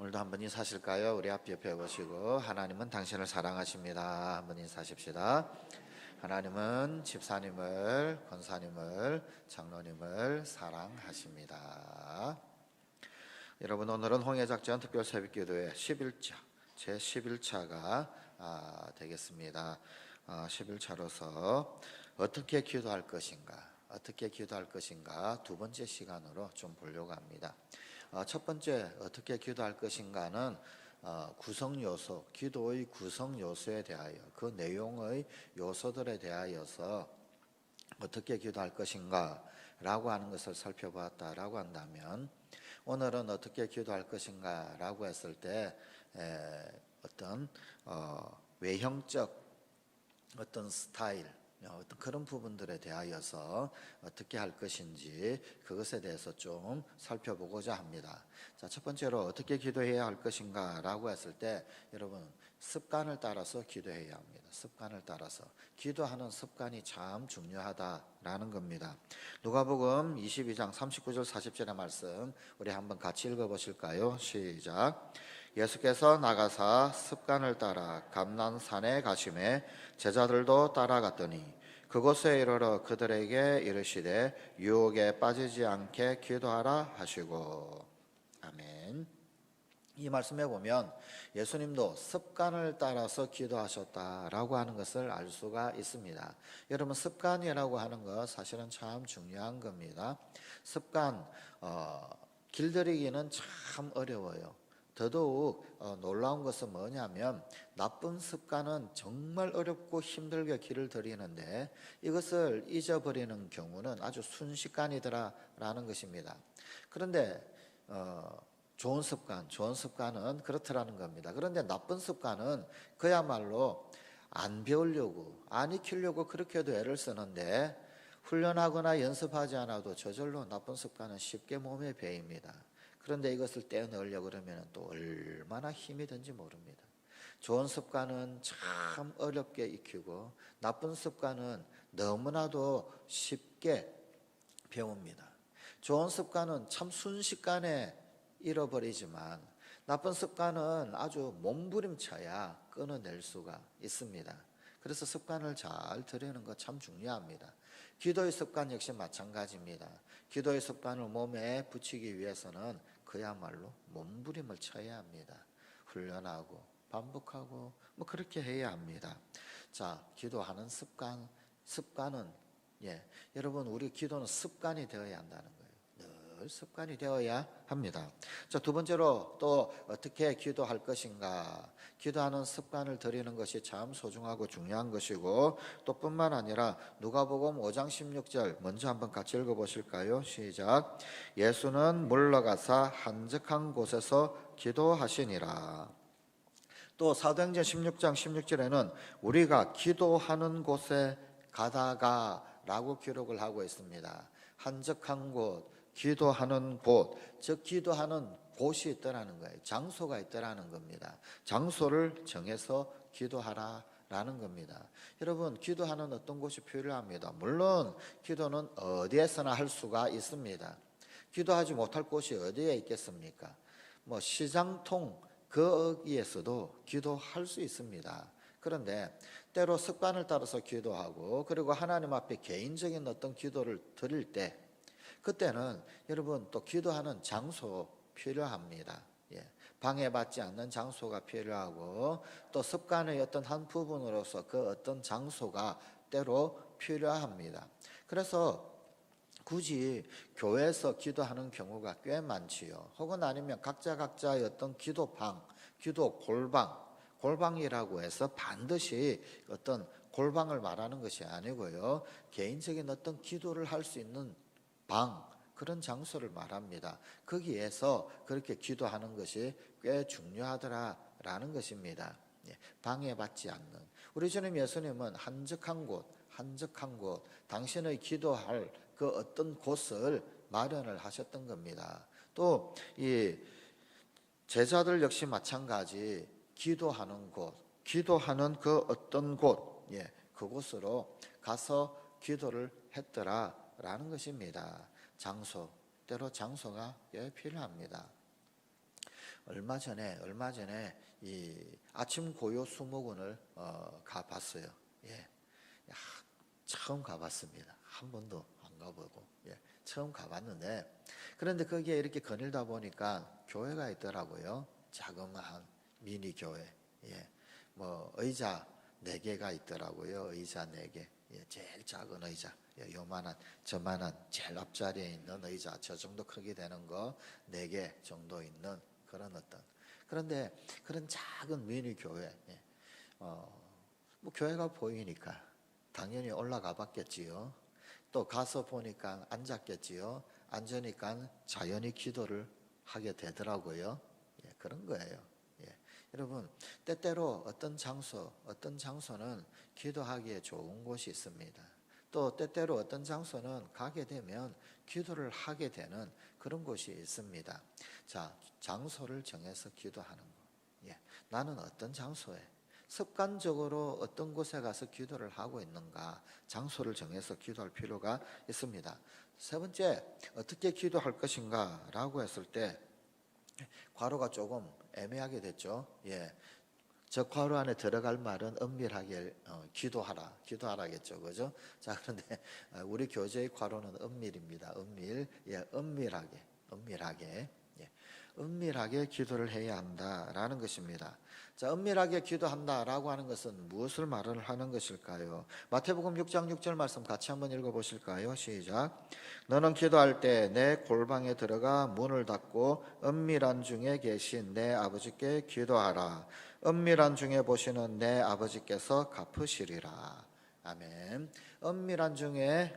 오늘도 한번 인사하실까요? 우리 앞 옆에 보시고 하나님은 당신을 사랑하십니다. 한번 인사하십시다. 하나님은 집사님을, 권사님을, 장로님을 사랑하십니다. 여러분, 오늘은 홍해작전 특별새벽기도회 11차, 제 11차가 되겠습니다. 11차로서 어떻게 기도할 것인가 두 번째 시간으로 좀 보려고 합니다. 첫 번째 어떻게 기도할 것인가는 구성요소, 기도의 구성요소에 대하여 그 내용의 요소들에 대하여서 어떻게 기도할 것인가 라고 하는 것을 살펴보았다라고 한다면, 오늘은 어떻게 기도할 것인가 라고 했을 때 어떤 외형적 어떤 스타일, 어떤 그런 부분들에 대하여서 어떻게 할 것인지 그것에 대해서 좀 살펴보고자 합니다. 자, 첫 번째로 어떻게 기도해야 할 것인가 라고 했을 때, 여러분, 습관을 따라서 기도해야 합니다. 습관을 따라서 기도하는 습관이 참 중요하다라는 겁니다. 누가복음 22장 39절 40절의 말씀 우리 한번 같이 읽어보실까요? 시작. 예수께서 나가사 습관을 따라 감난산에 가시매 제자들도 따라갔더니 그곳에 이르러 그들에게 이르시되 유혹에 빠지지 않게 기도하라 하시고. 아멘. 이 말씀에 보면 예수님도 습관을 따라서 기도하셨다라고 하는 것을 알 수가 있습니다. 여러분, 습관이라고 하는 것 사실은 참 중요한 겁니다. 습관 길들이기는 참 어려워요. 더더욱 놀라운 것은 뭐냐면, 나쁜 습관은 정말 어렵고 힘들게 길을 들이는데 이것을 잊어버리는 경우는 아주 순식간이더라라는 것입니다. 그런데 좋은 습관은 그렇더라는 겁니다. 그런데 나쁜 습관은 그야말로 안 배우려고, 안 익히려고 그렇게도 애를 쓰는데 훈련하거나 연습하지 않아도 저절로 나쁜 습관은 쉽게 몸에 배입니다. 그런데 이것을 떼어넣으려고 그러면 또 얼마나 힘이 든지 모릅니다. 좋은 습관은 참 어렵게 익히고 나쁜 습관은 너무나도 쉽게 배웁니다. 좋은 습관은 참 순식간에 잃어버리지만 나쁜 습관은 아주 몸부림쳐야 끊어낼 수가 있습니다. 그래서 습관을 잘 들이는 것 참 중요합니다. 기도의 습관 역시 마찬가지입니다. 기도의 습관을 몸에 붙이기 위해서는 그야말로 몸부림을 쳐야 합니다. 훈련하고 반복하고 그렇게 해야 합니다. 자, 기도하는 습관은 여러분, 우리 기도는 습관이 되어야 한다는 거예요. 늘 습관이 되어야 합니다. 자, 두 번째로 또 어떻게 기도할 것인가? 기도하는 습관을 들이는 것이 참 소중하고 중요한 것이고, 또 뿐만 아니라 누가복음 5장 16절 먼저 한번 같이 읽어보실까요? 시작. 예수는 물러가사 한적한 곳에서 기도하시니라. 또 사도행전 16장 16절에는 우리가 기도하는 곳에 가다가 라고 기록을 하고 있습니다. 한적한 곳, 기도하는 곳, 즉 기도하는 곳이 있더라는 거예요. 장소가 있더라는 겁니다. 장소를 정해서 기도하라라는 겁니다. 여러분, 기도하는 어떤 곳이 필요합니다. 물론 기도는 어디에서나 할 수가 있습니다. 기도하지 못할 곳이 어디에 있겠습니까? 시장통 거기에서도 기도할 수 있습니다. 그런데 때로 습관을 따라서 기도하고, 그리고 하나님 앞에 개인적인 어떤 기도를 드릴 때, 그때는 여러분 또 기도하는 장소 필요합니다. 방해받지 않는 장소가 필요하고, 또 습관의 어떤 한 부분으로서 그 어떤 장소가 때로 필요합니다. 그래서 굳이 교회에서 기도하는 경우가 꽤 많지요. 혹은 아니면 각자의 어떤 기도방, 기도 골방이라고 해서 반드시 어떤 골방을 말하는 것이 아니고요, 개인적인 어떤 기도를 할 수 있는 방, 그런 장소를 말합니다. 거기에서 그렇게 기도하는 것이 꽤 중요하더라라는 것입니다. 방해받지 않는, 우리 주님 예수님은 한적한 곳, 당신의 기도할 그 어떤 곳을 마련을 하셨던 겁니다. 또 이 제자들 역시 마찬가지, 기도하는 그 어떤 곳, 그곳으로 가서 기도를 했더라라는 것입니다. 때로 장소가 필요합니다. 얼마 전에 이 아침 고요 수목원을 가봤어요. 예, 야, 처음 가봤습니다. 한 번도 안 가보고, 예, 처음 가봤는데, 그런데 거기에 이렇게 거닐다 보니까 교회가 있더라고요. 자그마한 미니 교회. 예, 뭐 의자 4개가 있더라고요. 의자 4개. 예, 제일 작은 의자. 예, 요만한 저만한 제일 앞자리에 있는 의자, 저 정도 크기 되는 거 4개 정도 있는 그런 어떤, 그런데 그런 작은 미니 교회, 예, 뭐 교회가 보이니까 당연히 올라가 봤겠지요. 또 가서 보니까 앉았겠지요. 앉으니까 자연히 기도를 하게 되더라고요. 예, 그런 거예요. 예, 여러분, 때때로 어떤 장소는 기도하기에 좋은 곳이 있습니다. 또 때때로 어떤 장소는 가게 되면 기도를 하게 되는 그런 곳이 있습니다. 자, 장소를 정해서 기도하는 것. 예, 나는 어떤 장소에 습관적으로 어떤 곳에 가서 기도를 하고 있는가, 장소를 정해서 기도할 필요가 있습니다. 세 번째, 어떻게 기도할 것인가 라고 했을 때 괄호가 조금 애매하게 됐죠. 예, 저 괄호 안에 들어갈 말은 은밀하게 기도하라겠죠, 그죠? 자, 그런데 우리 교재의 괄호는 은밀입니다. 은밀, 예, 은밀하게, 예, 은밀하게 기도를 해야 한다라는 것입니다. 자, 은밀하게 기도한다라고 하는 것은 무엇을 말을 하는 것일까요? 마태복음 6장 6절 말씀 같이 한번 읽어보실까요? 시작. 너는 기도할 때 내 골방에 들어가 문을 닫고 은밀한 중에 계신 내 아버지께 기도하라. 은밀한 중에 보시는 내 아버지께서 갚으시리라. 아멘. 은밀한 중에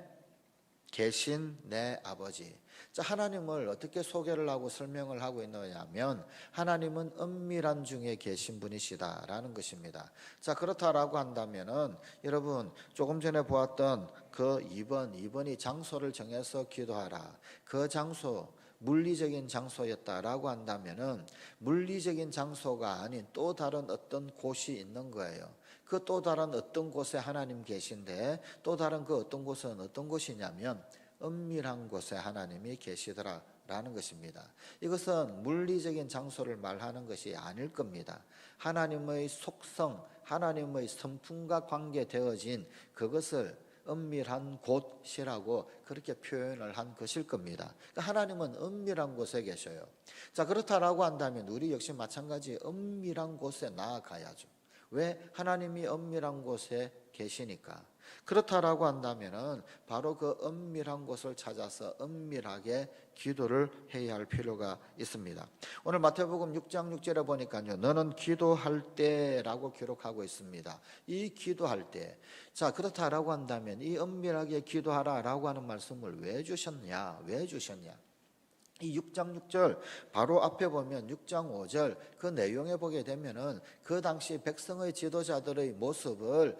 계신 내 아버지. 자, 하나님을 어떻게 소개를 하고 설명을 하고 있느냐면 하나님은 은밀한 중에 계신 분이시다라는 것입니다. 자, 그렇다라고 한다면은 여러분 조금 전에 보았던 그 2번이 장소를 정해서 기도하라. 그 장소 물리적인 장소였다라고 한다면은 물리적인 장소가 아닌 또 다른 어떤 곳이 있는 거예요. 그 또 다른 어떤 곳에 하나님 계신데 또 다른 그 어떤 곳은 어떤 곳이냐면 은밀한 곳에 하나님이 계시더라라는 것입니다. 이것은 물리적인 장소를 말하는 것이 아닐 겁니다. 하나님의 속성, 하나님의 성품과 관계되어진 그것을 은밀한 곳이라고 그렇게 표현을 한 것일 겁니다. 그러니까 하나님은 은밀한 곳에 계셔요. 자, 그렇다라고 한다면 우리 역시 마찬가지 은밀한 곳에 나아가야죠. 왜? 하나님이 은밀한 곳에 계시니까. 그렇다라고 한다면은 바로 그 은밀한 곳을 찾아서 은밀하게 기도를 해야 할 필요가 있습니다. 오늘 마태복음 6장 6절에 보니까요, 너는 기도할 때라고 기록하고 있습니다. 이 기도할 때. 자, 그렇다라고 한다면 이 은밀하게 기도하라라고 하는 말씀을 왜 주셨냐? 이 6장 6절 바로 앞에 보면 6장 5절 그 내용에 보게 되면은 그 당시 백성의 지도자들의 모습을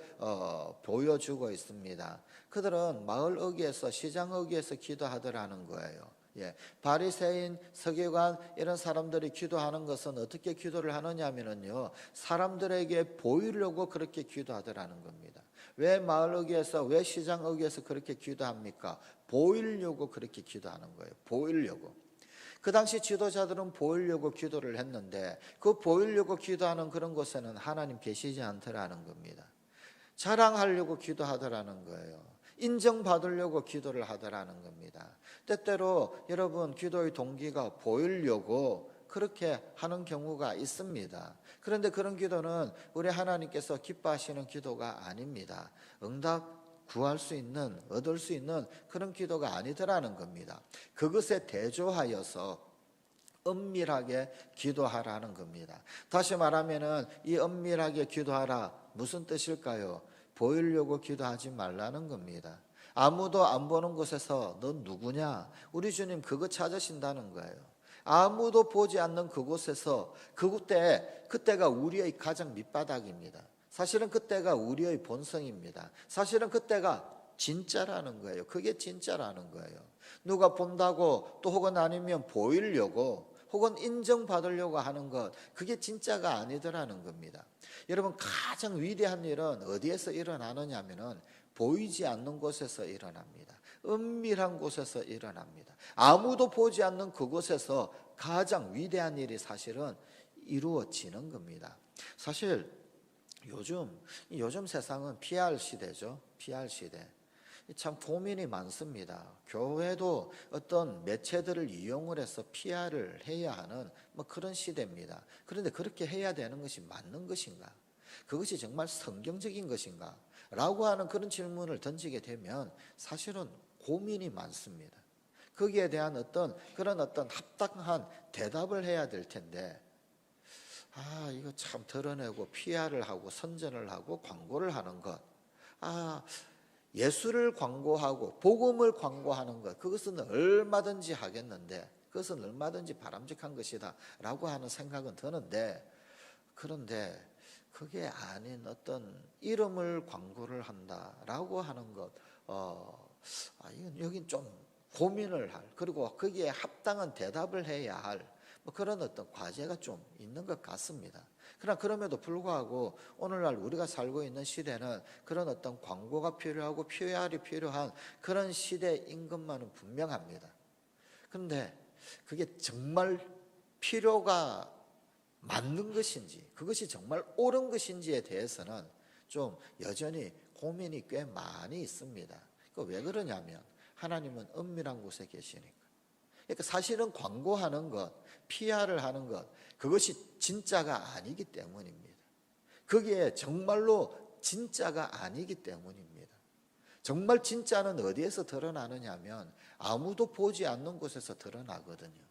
보여주고 있습니다. 그들은 마을 어귀에서 시장 어귀에서 기도하더라는 거예요. 예, 바리새인, 서기관 이런 사람들이 기도하는 것은 어떻게 기도를 하느냐면요, 사람들에게 보이려고 그렇게 기도하더라는 겁니다. 왜 마을 어귀에서, 왜 시장 어귀에서 그렇게 기도합니까? 보이려고 그렇게 기도하는 거예요. 보이려고. 그 당시 지도자들은 보이려고 기도를 했는데 그 보이려고 기도하는 그런 곳에는 하나님 계시지 않더라는 겁니다. 자랑하려고 기도하더라는 거예요. 인정받으려고 기도를 하더라는 겁니다. 때때로 여러분 기도의 동기가 보이려고 그렇게 하는 경우가 있습니다. 그런데 그런 기도는 우리 하나님께서 기뻐하시는 기도가 아닙니다. 응답 구할 수 있는, 얻을 수 있는 그런 기도가 아니더라는 겁니다. 그것에 대조하여서 은밀하게 기도하라는 겁니다. 다시 말하면은 이 은밀하게 기도하라 무슨 뜻일까요? 보이려고 기도하지 말라는 겁니다. 아무도 안 보는 곳에서 넌 누구냐? 우리 주님 그거 찾으신다는 거예요. 아무도 보지 않는 그곳에서 그때가 우리의 가장 밑바닥입니다. 사실은 그때가 우리의 본성입니다. 사실은 그때가 진짜라는 거예요. 그게 진짜라는 거예요. 누가 본다고 또 혹은 아니면 보이려고 혹은 인정받으려고 하는 것, 그게 진짜가 아니더라는 겁니다. 여러분 가장 위대한 일은 어디에서 일어나느냐면은 보이지 않는 곳에서 일어납니다. 은밀한 곳에서 일어납니다. 아무도 보지 않는 그곳에서 가장 위대한 일이 사실은 이루어지는 겁니다. 사실 요즘 세상은 PR 시대죠. PR 시대. 참 고민이 많습니다. 교회도 어떤 매체들을 이용을 해서 PR을 해야 하는 그런 시대입니다. 그런데 그렇게 해야 되는 것이 맞는 것인가? 그것이 정말 성경적인 것인가? 라고 하는 그런 질문을 던지게 되면 사실은 고민이 많습니다. 거기에 대한 어떤 합당한 대답을 해야 될 텐데, 이거 참 드러내고 PR을 하고 선전을 하고 광고를 하는 것. 예수를 광고하고 복음을 광고하는 것, 그것은 얼마든지 하겠는데, 그것은 얼마든지 바람직한 것이다 라고 하는 생각은 드는데, 그런데 그게 아닌 어떤 이름을 광고를 한다라고 하는 것, 이건 여긴 좀 고민을 할, 그리고 거기에 합당한 대답을 해야 할 그런 어떤 과제가 좀 있는 것 같습니다. 그러나 그럼에도 불구하고 오늘날 우리가 살고 있는 시대는 그런 어떤 광고가 필요하고 PR이 필요한 그런 시대인 것만은 분명합니다. 그런데 그게 정말 필요가 맞는 것인지, 그것이 정말 옳은 것인지에 대해서는 좀 여전히 고민이 꽤 많이 있습니다. 왜 그러냐면 하나님은 은밀한 곳에 계시니까. 그러니까 사실은 광고하는 것, PR을 하는 것, 그것이 진짜가 아니기 때문입니다. 그게 정말로 진짜가 아니기 때문입니다. 정말 진짜는 어디에서 드러나느냐 하면 아무도 보지 않는 곳에서 드러나거든요.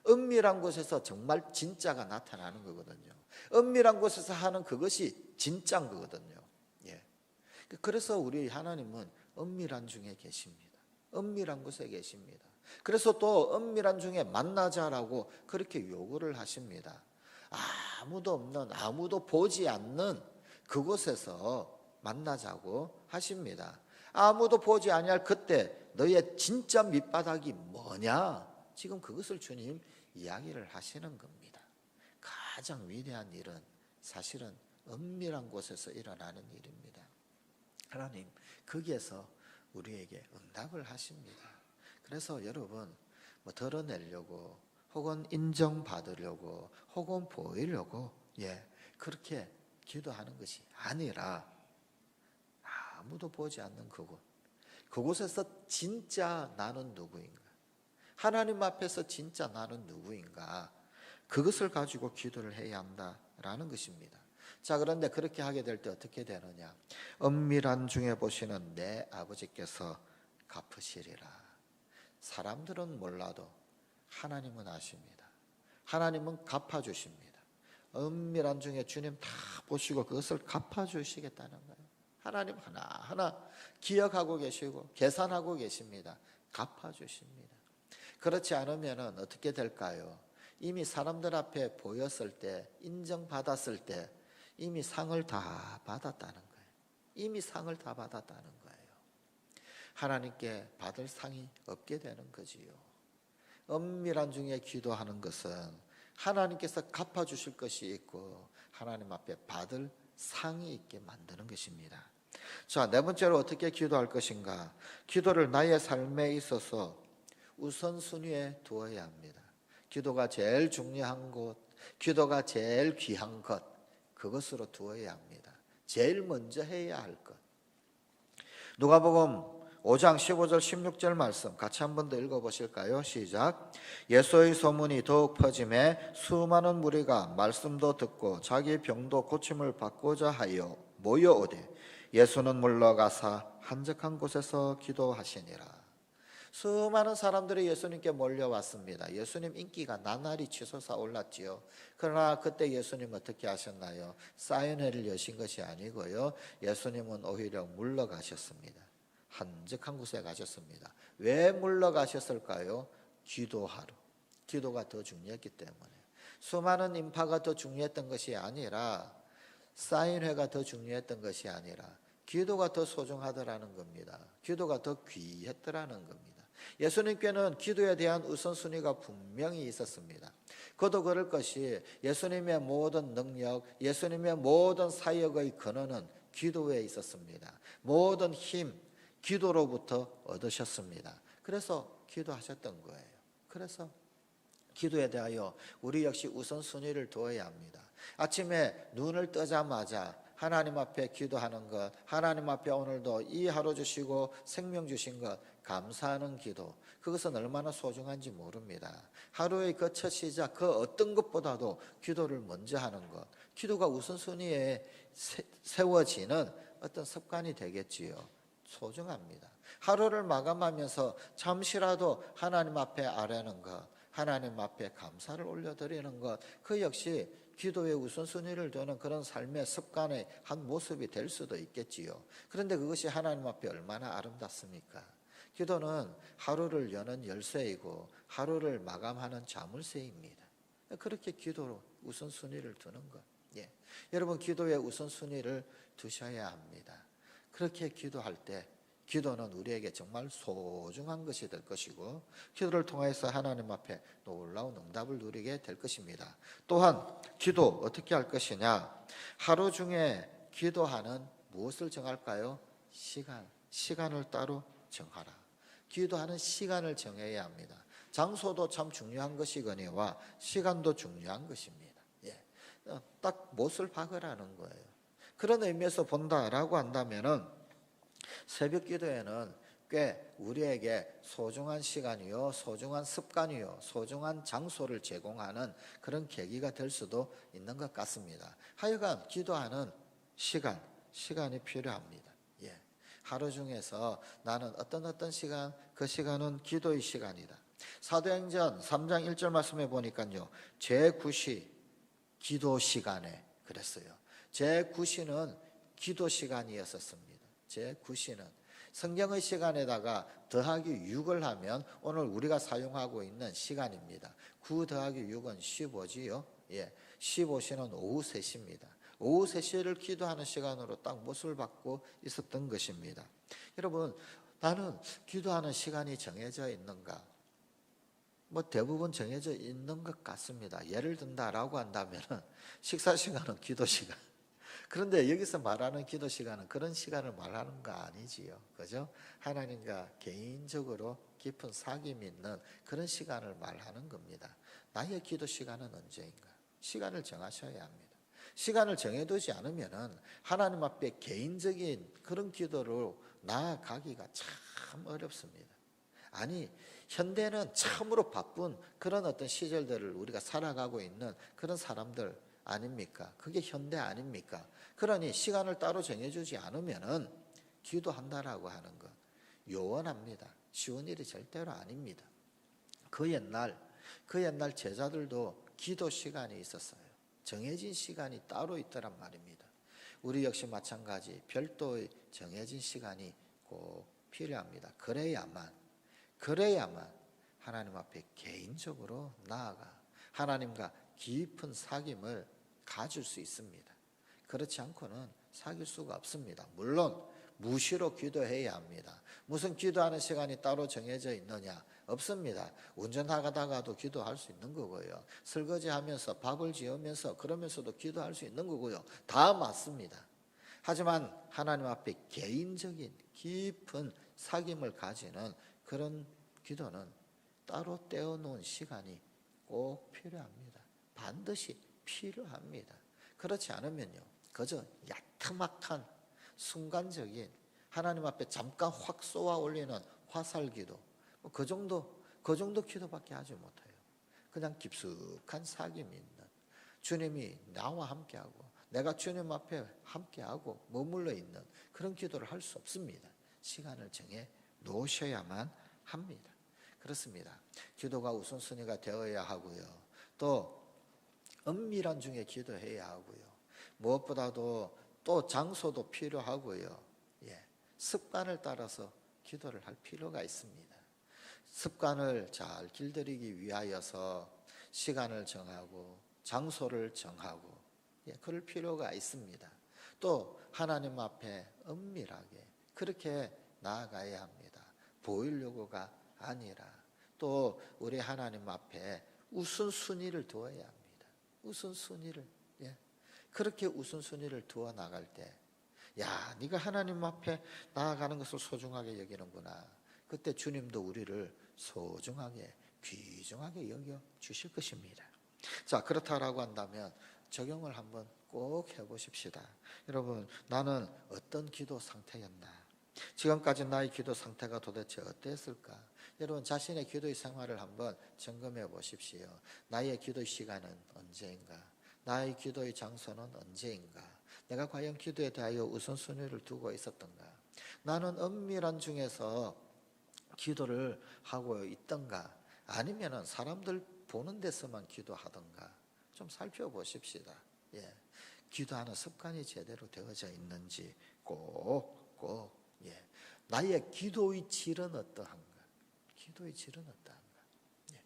은밀한 곳에서 정말 진짜가 나타나는 거거든요. 은밀한 곳에서 하는 그것이 진짜인 거거든요. 예. 그래서 우리 하나님은 은밀한 중에 계십니다. 은밀한 곳에 계십니다. 그래서 또 은밀한 중에 만나자라고 그렇게 요구를 하십니다. 아무도 없는, 아무도 보지 않는 그곳에서 만나자고 하십니다. 아무도 보지 아니할 그때 너의 진짜 밑바닥이 뭐냐? 지금 그것을 주님 이야기를 하시는 겁니다. 가장 위대한 일은 사실은 은밀한 곳에서 일어나는 일입니다. 하나님 거기에서 우리에게 응답을 하십니다. 그래서 여러분 드러내려고 혹은 인정받으려고 혹은 보이려고 그렇게 기도하는 것이 아니라 아무도 보지 않는 그곳에서 진짜 나는 누구인가, 하나님 앞에서 진짜 나는 누구인가, 그것을 가지고 기도를 해야 한다라는 것입니다. 자, 그런데 그렇게 하게 될 때 어떻게 되느냐? 은밀한 중에 보시는 내 아버지께서 갚으시리라. 사람들은 몰라도 하나님은 아십니다. 하나님은 갚아주십니다. 은밀한 중에 주님 다 보시고 그것을 갚아주시겠다는 거예요. 하나님 하나하나 기억하고 계시고 계산하고 계십니다. 갚아주십니다. 그렇지 않으면 어떻게 될까요? 이미 사람들 앞에 보였을 때, 인정받았을 때 이미 상을 다 받았다는 거예요. 이미 상을 다 받았다는 거예요. 하나님께 받을 상이 없게 되는 거지요. 은밀한 중에 기도하는 것은 하나님께서 갚아주실 것이 있고 하나님 앞에 받을 상이 있게 만드는 것입니다. 자, 네 번째로 어떻게 기도할 것인가? 기도를 나의 삶에 있어서 우선순위에 두어야 합니다. 기도가 제일 중요한 곳, 기도가 제일 귀한 것, 그것으로 두어야 합니다. 제일 먼저 해야 할 것. 누가복음 5장 15절 16절 말씀 같이 한 번 더 읽어보실까요? 시작. 예수의 소문이 더욱 퍼짐에 수많은 무리가 말씀도 듣고 자기 병도 고침을 받고자 하여 모여오되 예수는 물러가사 한적한 곳에서 기도하시니라. 수많은 사람들이 예수님께 몰려왔습니다. 예수님 인기가 나날이 치솟아 올랐지요. 그러나 그때 예수님 어떻게 하셨나요? 사인회를 여신 것이 아니고요, 예수님은 오히려 물러가셨습니다. 한적한 곳에 가셨습니다. 왜 물러가셨을까요? 기도하러. 기도가 더 중요했기 때문에. 수많은 인파가 더 중요했던 것이 아니라, 사인회가 더 중요했던 것이 아니라 기도가 더 소중하더라는 겁니다. 기도가 더 귀했더라는 겁니다. 예수님께는 기도에 대한 우선순위가 분명히 있었습니다. 그도 그럴 것이 예수님의 모든 능력, 예수님의 모든 사역의 근원은 기도에 있었습니다. 모든 힘, 기도로부터 얻으셨습니다. 그래서 기도하셨던 거예요. 그래서 기도에 대하여 우리 역시 우선순위를 두어야 합니다. 아침에 눈을 뜨자마자 하나님 앞에 기도하는 것, 하나님 앞에 오늘도 이 하루 주시고 생명 주신 것 감사하는 기도, 그것은 얼마나 소중한지 모릅니다. 하루의 그 첫 시작, 그 어떤 것보다도 기도를 먼저 하는 것, 기도가 우선순위에 세워지는 어떤 습관이 되겠지요. 소중합니다. 하루를 마감하면서 잠시라도 하나님 앞에 아뢰는 것, 하나님 앞에 감사를 올려드리는 것, 그 역시 기도의 우선순위를 두는 그런 삶의 습관의 한 모습이 될 수도 있겠지요. 그런데 그것이 하나님 앞에 얼마나 아름답습니까? 기도는 하루를 여는 열쇠이고 하루를 마감하는 자물쇠입니다. 그렇게 기도로 우선순위를 두는 것. 예. 여러분, 기도의 우선순위를 두셔야 합니다. 그렇게 기도할 때 기도는 우리에게 정말 소중한 것이 될 것이고 기도를 통해서 하나님 앞에 놀라운 응답을 누리게 될 것입니다. 또한 기도 어떻게 할 것이냐? 하루 중에 기도하는 무엇을 정할까요? 시간을 따로 정하라. 기도하는 시간을 정해야 합니다. 장소도 참 중요한 것이거니와 시간도 중요한 것입니다. 예. 딱 못을 박으라는 거예요. 그런 의미에서 본다라고 한다면은 새벽 기도에는 꽤 우리에게 소중한 시간이요, 소중한 습관이요, 소중한 장소를 제공하는 그런 계기가 될 수도 있는 것 같습니다. 하여간 기도하는 시간이 필요합니다. 예. 하루 중에서 나는 어떤 시간, 그 시간은 기도의 시간이다. 사도행전 3장 1절 말씀해 보니까요, 제9시 기도 시간에 그랬어요. 제9시는 기도 시간이었었습니다. 제9시는 성경의 시간에다가 더하기 6을 하면 오늘 우리가 사용하고 있는 시간입니다. 9 더하기 6은 15지요. 예, 15시는 오후 3시입니다. 오후 3시를 기도하는 시간으로 딱 못을 받고 있었던 것입니다. 여러분, 나는 기도하는 시간이 정해져 있는가? 대부분 정해져 있는 것 같습니다. 예를 든다라고 한다면 식사 시간은 기도 시간. 그런데 여기서 말하는 기도 시간은 그런 시간을 말하는 거 아니지요. 그죠? 하나님과 개인적으로 깊은 사귐이 있는 그런 시간을 말하는 겁니다. 나의 기도 시간은 언제인가? 시간을 정하셔야 합니다. 시간을 정해두지 않으면 하나님 앞에 개인적인 그런 기도로 나아가기가 참 어렵습니다. 아니, 현대는 참으로 바쁜 그런 어떤 시절들을 우리가 살아가고 있는 그런 사람들 아닙니까? 그게 현대 아닙니까? 그러니 시간을 따로 정해주지 않으면은 기도한다라고 하는 것 요원합니다. 쉬운 일이 절대로 아닙니다. 그 옛날 제자들도 기도 시간이 있었어요. 정해진 시간이 따로 있더란 말입니다. 우리 역시 마찬가지 별도의 정해진 시간이 꼭 필요합니다. 그래야만 하나님 앞에 개인적으로 나아가 하나님과 깊은 사귐을 가질 수 있습니다. 그렇지 않고는 사귈 수가 없습니다. 물론 무시로 기도해야 합니다. 무슨 기도하는 시간이 따로 정해져 있느냐? 없습니다. 운전하다가도 기도할 수 있는 거고요. 설거지하면서 밥을 지으면서 그러면서도 기도할 수 있는 거고요. 다 맞습니다. 하지만 하나님 앞에 개인적인 깊은 사귐을 가지는 그런 기도는 따로 떼어놓은 시간이 꼭 필요합니다. 반드시 필요합니다. 그렇지 않으면요, 그저 야트막한 순간적인 하나님 앞에 잠깐 확 쏘아 올리는 화살기도 그 정도 기도밖에 하지 못해요. 그냥 깊숙한 사귐이 있는 주님이 나와 함께하고 내가 주님 앞에 함께하고 머물러 있는 그런 기도를 할 수 없습니다. 시간을 정해 놓으셔야만 합니다. 그렇습니다. 기도가 우선순위가 되어야 하고요. 또 은밀한 중에 기도해야 하고요. 무엇보다도 또 장소도 필요하고요. 예, 습관을 따라서 기도를 할 필요가 있습니다. 습관을 잘 길들이기 위하여서 시간을 정하고 장소를 정하고 그럴 필요가 있습니다. 또 하나님 앞에 은밀하게 그렇게 나아가야 합니다. 보이려고가 아니라 또 우리 하나님 앞에 우선순위를 두어야 합니다. 우선순위를 그렇게 우선순위를 두어 나갈 때 야, 네가 하나님 앞에 나아가는 것을 소중하게 여기는구나. 그때 주님도 우리를 소중하게 귀중하게 여겨 주실 것입니다. 자, 그렇다라고 한다면 적용을 한번 꼭 해보십시다. 여러분, 나는 어떤 기도 상태였나? 지금까지 나의 기도 상태가 도대체 어땠을까? 여러분, 자신의 기도의 생활을 한번 점검해 보십시오. 나의 기도의 시간은 언제인가? 나의 기도의 장소는 언제인가? 내가 과연 기도에 대하여 우선순위를 두고 있었던가? 나는 엄밀한 중에서 기도를 하고 있던가? 아니면은 사람들 보는 데서만 기도하던가? 좀 살펴보십시다. 예. 기도하는 습관이 제대로 되어져 있는지 꼭 예. 나의 기도의 질은 어떠한가? 기도의 질은 어떠한가? 예.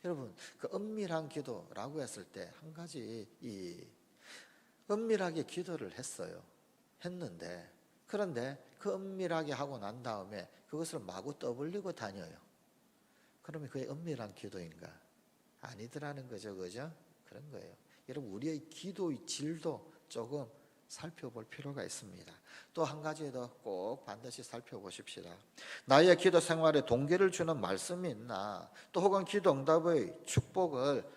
여러분, 그 은밀한 기도라고 했을 때 한 가지, 은밀하게 기도를 했는데, 그런데 그 은밀하게 하고 난 다음에 그것을 마구 떠벌리고 다녀요. 그러면 그게 은밀한 기도인가? 아니더라는 거죠, 그죠? 그런 거예요. 여러분, 우리의 기도의 질도 조금 살펴볼 필요가 있습니다. 또 한 가지 더 꼭 반드시 살펴보십시다. 나의 기도 생활에 동기를 주는 말씀이 있나? 또 혹은 기도 응답의 축복을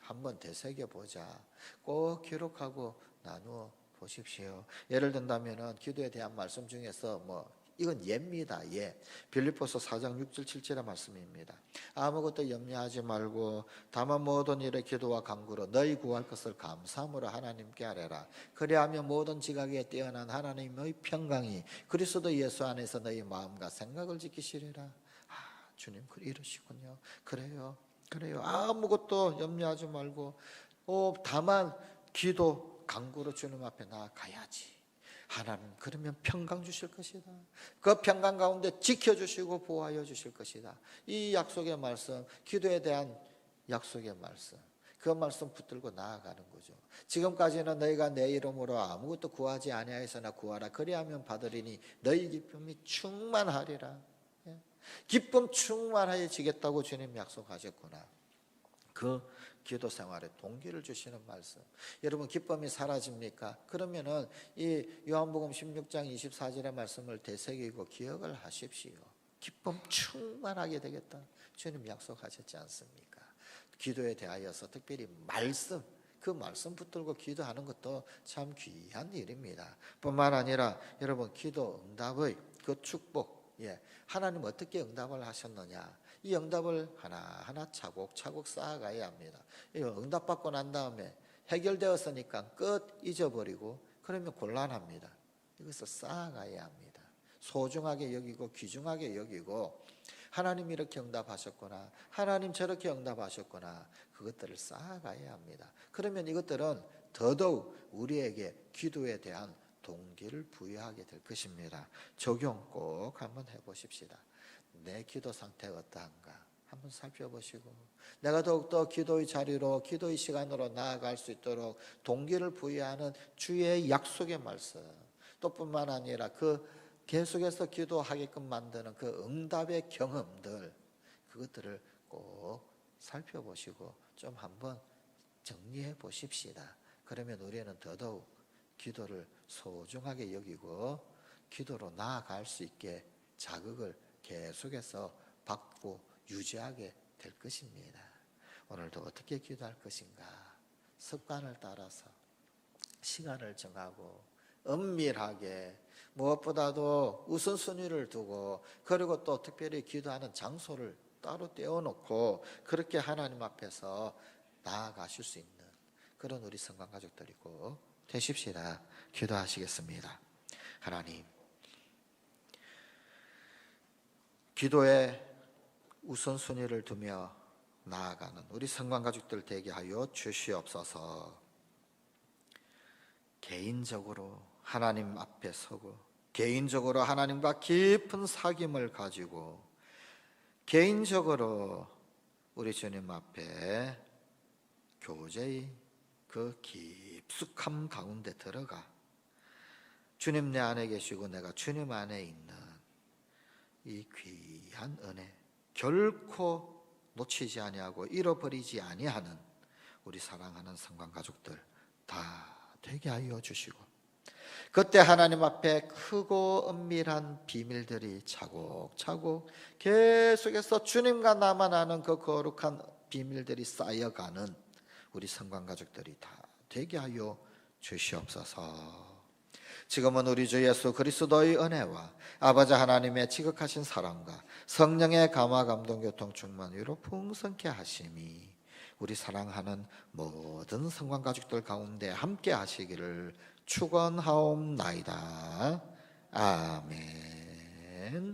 한번 되새겨보자. 꼭 기록하고 나누어 보십시오. 예를 든다면 기도에 대한 말씀 중에서 이건 예입니다. 예. 빌립보서 4장 6절 7절의 말씀입니다. 아무것도 염려하지 말고 다만 모든 일에 기도와 간구로 너희 구할 것을 감사함으로 하나님께 아뢰라. 그리하면 모든 지각에 뛰어난 하나님의 평강이 그리스도 예수 안에서 너희 마음과 생각을 지키시리라. 주님 이러시군요. 그래요. 아무것도 염려하지 말고 다만 기도 간구로 주님 앞에 나아가야지. 하나님 그러면 평강 주실 것이다. 그 평강 가운데 지켜주시고 보호하여 주실 것이다. 이 약속의 말씀, 기도에 대한 약속의 말씀, 그 말씀 붙들고 나아가는 거죠. 지금까지는 너희가 내 이름으로 아무것도 구하지 아니하였으나 구하라. 그리하면 받으리니 너희 기쁨이 충만하리라. 기쁨 충만해지겠다고 주님 약속하셨구나. 그 기도 생활에 동기를 주시는 말씀. 여러분, 기쁨이 사라집니까? 그러면은 이 요한복음 16장 24절의 말씀을 되새기고 기억을 하십시오. 기쁨 충만하게 되겠다. 주님 약속하셨지 않습니까? 기도에 대하여서 특별히 그 말씀 붙들고 기도하는 것도 참 귀한 일입니다. 뿐만 아니라 여러분, 기도 응답의 그 축복, 하나님 어떻게 응답을 하셨느냐? 이 응답을 하나하나 차곡차곡 쌓아가야 합니다. 응답받고 난 다음에 해결되었으니까 끝 잊어버리고 그러면 곤란합니다. 이것을 쌓아가야 합니다. 소중하게 여기고 귀중하게 여기고 하나님 이렇게 응답하셨구나, 하나님 저렇게 응답하셨구나, 그것들을 쌓아가야 합니다. 그러면 이것들은 더더욱 우리에게 기도에 대한 동기를 부여하게 될 것입니다. 적용 꼭 한번 해보십시다. 내 기도 상태가 어떠한가 한번 살펴보시고, 내가 더욱더 기도의 자리로, 기도의 시간으로 나아갈 수 있도록 동기를 부여하는 주의 약속의 말씀, 또 뿐만 아니라 그 계속해서 기도하게끔 만드는 그 응답의 경험들, 그것들을 꼭 살펴보시고 좀 한번 정리해 보십시다. 그러면 우리는 더더욱 기도를 소중하게 여기고 기도로 나아갈 수 있게 자극을 계속해서 받고 유지하게 될 것입니다. 오늘도 어떻게 기도할 것인가? 습관을 따라서 시간을 정하고 은밀하게, 무엇보다도 우선순위를 두고, 그리고 또 특별히 기도하는 장소를 따로 떼어놓고 그렇게 하나님 앞에서 나아가실 수 있는 그런 우리 성관 가족들이 꼭 되십시다. 기도하시겠습니다. 하나님, 기도에 우선순위를 두며 나아가는 우리 성관 가족들 되게 하여 주시옵소서. 개인적으로 하나님 앞에 서고, 개인적으로 하나님과 깊은 사귐을 가지고, 개인적으로 우리 주님 앞에 교제의 그 깊숙함 가운데 들어가 주님 내 안에 계시고 내가 주님 안에 있는 이 귀한 은혜 결코 놓치지 아니하고 잃어버리지 아니하는 우리 사랑하는 성관 가족들 다 되게 하여 주시고, 그때 하나님 앞에 크고 은밀한 비밀들이 차곡차곡 계속해서 주님과 나만 아는 그 거룩한 비밀들이 쌓여가는 우리 성관 가족들이 다 되게 하여 주시옵소서. 지금은 우리 주 예수 그리스도의 은혜와 아버지 하나님의 지극하신 사랑과 성령의 감화 감동 교통 충만 위로 풍성케 하심이 우리 사랑하는 모든 성관 가족들 가운데 함께 하시기를 축원하옵나이다. 아멘.